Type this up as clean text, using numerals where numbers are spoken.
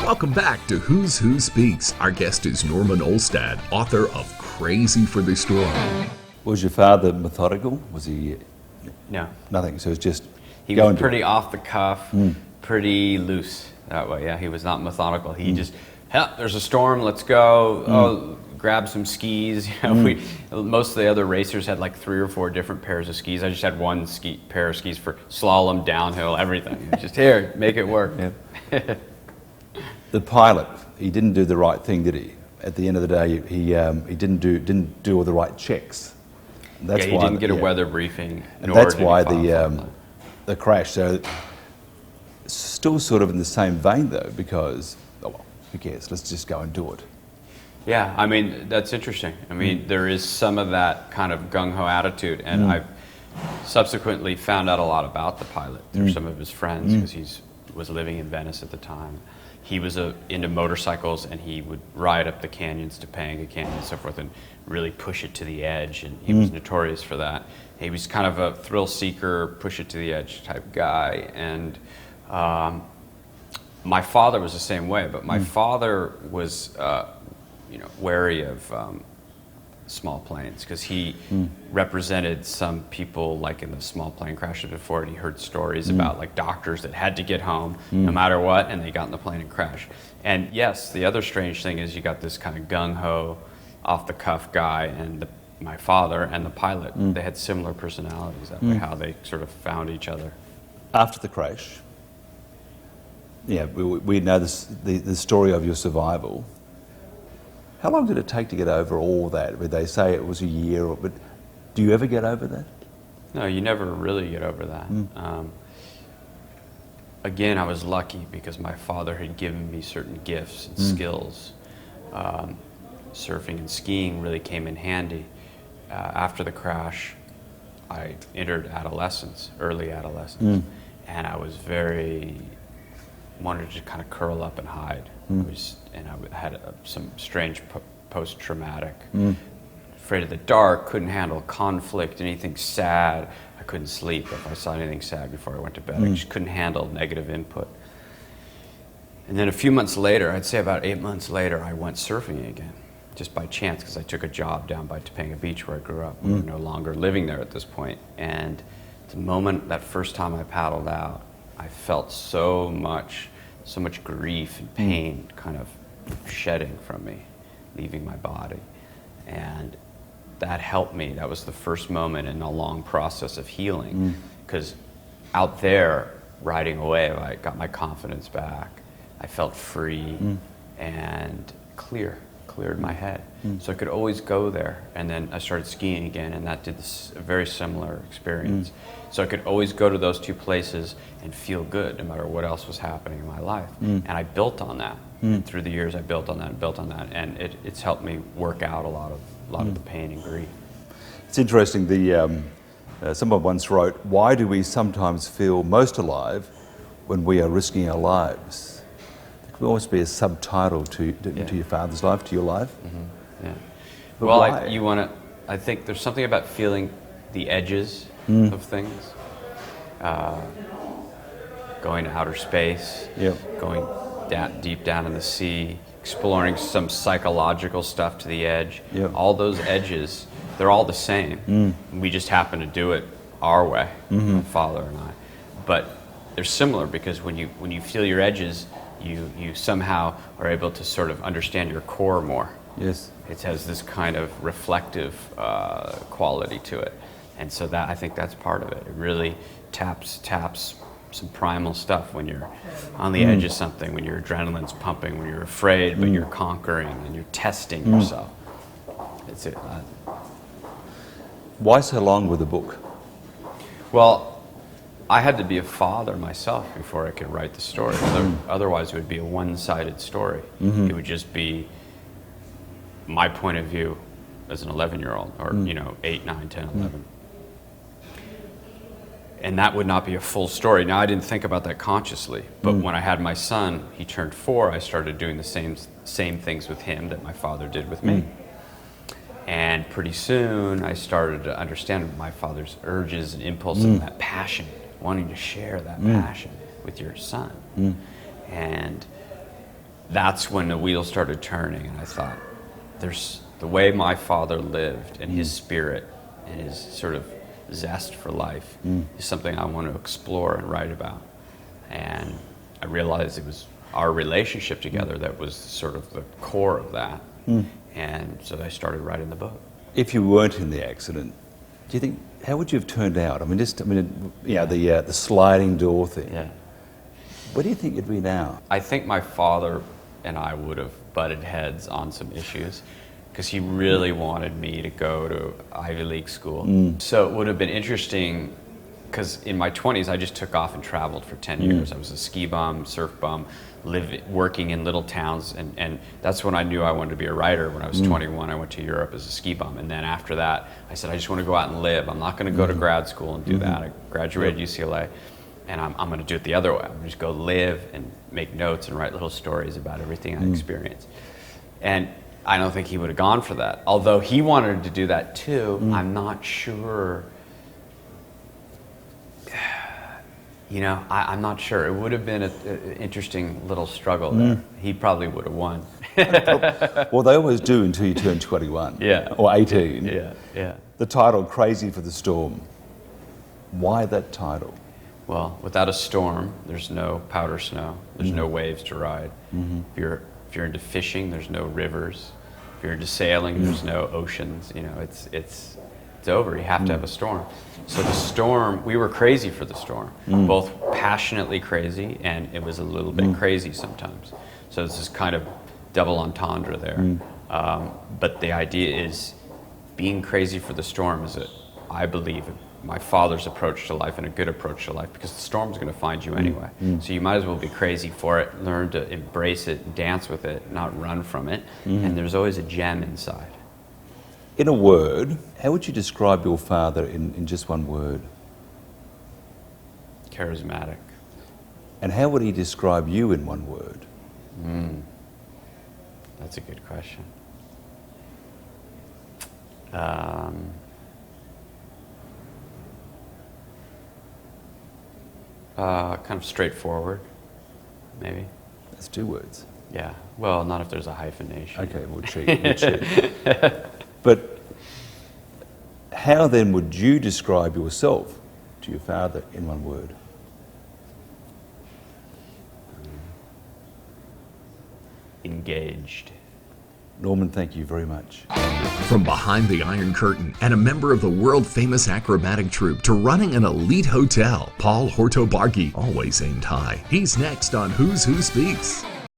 Welcome back to Who's Who Speaks. Our guest is Norman Ollestad, author of Crazy for the Storm. Was your father methodical? Was he? No. Nothing. So it was just. He was pretty off the cuff, pretty loose that way. Yeah, he was not methodical. He just, there's a storm, let's go. Oh, grab some skis. You know, most of the other racers had like 3 or 4 different pairs of skis. I just had one pair of skis for slalom, downhill, everything. Just here, make it work. Yeah. The pilot, he didn't do the right thing, did he? At the end of the day, he didn't do all the right checks. That's he didn't get a weather briefing. And that's why the crash. So still sort of in the same vein though, because who cares? Let's just go and do it. Yeah, I mean that's interesting. I mean there is some of that kind of gung-ho attitude, and I've subsequently found out a lot about the pilot through some of his friends because he was living in Venice at the time. He was into motorcycles, and he would ride up the canyons, Topanga Canyon and so forth, and really push it to the edge, and he was notorious for that. He was kind of a thrill seeker, push it to the edge type guy, and my father was the same way, but my father was wary of small planes because he represented some people like in the small plane crashes before, and he heard stories about like doctors that had to get home no matter what, and they got in the plane and crashed. And yes, the other strange thing is you got this kind of gung-ho, off-the-cuff guy, and my father and the pilot, they had similar personalities, that way how they sort of found each other. After the crash, we know the story of your survival. How long did it take to get over all that? They say it was a year, but do you ever get over that? No, you never really get over that. Again, I was lucky because my father had given me certain gifts and skills. Surfing and skiing really came in handy. After the crash, I entered adolescence, early adolescence, and I was wanted to kind of curl up and hide. I had some strange post-traumatic, afraid of the dark, couldn't handle conflict, anything sad. I couldn't sleep if I saw anything sad before I went to bed. I just couldn't handle negative input. And then a few months later, I'd say about 8 months later, I went surfing again, just by chance, because I took a job down by Topanga Beach where I grew up. We were no longer living there at this point. And the moment, that first time I paddled out, I felt so much grief and pain kind of shedding from me, leaving my body. And that helped me. That was the first moment in a long process of healing. Because out there, riding away, I got my confidence back. I felt free and cleared my head. So I could always go there. And then I started skiing again, and that did a very similar experience. So I could always go to those 2 places and feel good no matter what else was happening in my life. And I built on that. And through the years I built on that and built on that, and it's helped me work out a lot of the pain and grief. It's interesting, someone once wrote, why do we sometimes feel most alive when we are risking our lives? There could almost be a subtitle to your father's life, to your life. Yeah. But well, why? I think there's something about feeling the edges of things. Going to outer space, going deep down in the sea, exploring some psychological stuff to the edge. All those edges, they're all the same. We just happen to do it our way, my father and I. But they're similar because when you feel your edges, you somehow are able to sort of understand your core more. Yes. It has this kind of reflective quality to it. And so I think that's part of it. It really taps some primal stuff when you're on the edge of something, when your adrenaline's pumping, when you're afraid, but you're conquering and you're testing yourself. It's it. Why so long with the book? Well, I had to be a father myself before I could write the story. Otherwise, it would be a one-sided story. It would just be my point of view as an 11-year-old, or 8, 9, 10, 11. And that would not be a full story. Now, I didn't think about that consciously, but when I had my son, he turned 4, I started doing the same things with him that my father did with me. And pretty soon, I started to understand my father's urges and impulses and that passion, wanting to share that passion with your son. And that's when the wheel started turning, and I thought, there's the way my father lived and his spirit and his sort of zest for life is something I want to explore and write about. And I realized it was our relationship together that was sort of the core of that. And so I started writing the book. If you weren't in the accident, do you think, how would you have turned out? The sliding door thing. Yeah. Where do you think you'd be now? I think my father and I would have butted heads on some issues because he really wanted me to go to Ivy League school. So it would have been interesting because in my 20s, I just took off and traveled for 10 years. I was a ski bum, surf bum, working in little towns. And that's when I knew I wanted to be a writer. When I was 21, I went to Europe as a ski bum. And then after that, I said, I just want to go out and live. I'm not going to go to grad school and do that. I graduated UCLA. And I'm going to do it the other way. I'm going to just go live and make notes and write little stories about everything I experienced. And I don't think he would have gone for that. Although he wanted to do that too, I'm not sure. I'm not sure. It would have been an interesting little struggle there. He probably would have won. Well, they always do until you turn 21. Yeah. Or 18. Yeah. The title, Crazy for the Storm. Why that title? Well, without a storm, there's no powder snow. There's no waves to ride. If you're into fishing, there's no rivers. If you're into sailing, there's no oceans. It's over. You have to have a storm. So the storm, we were crazy for the storm, both passionately crazy, and it was a little bit crazy sometimes. So it's this kind of double entendre there. But the idea is being crazy for the storm is, I believe, my father's approach to life and a good approach to life, because the storm's going to find you anyway. So you might as well be crazy for it, learn to embrace it, dance with it, not run from it. And there's always a gem inside. In a word, how would you describe your father in just one word? Charismatic. And how would he describe you in one word? That's a good question. Kind of straightforward, maybe. That's 2 words. Yeah. Well, not if there's a hyphenation. Okay, we'll cheat. But how then would you describe yourself to your father in one word? Engaged. Norman, thank you very much. From behind the Iron Curtain and a member of the world-famous acrobatic troupe to running an elite hotel, Paul Hortobargi always aimed high. He's next on Who's Who Speaks.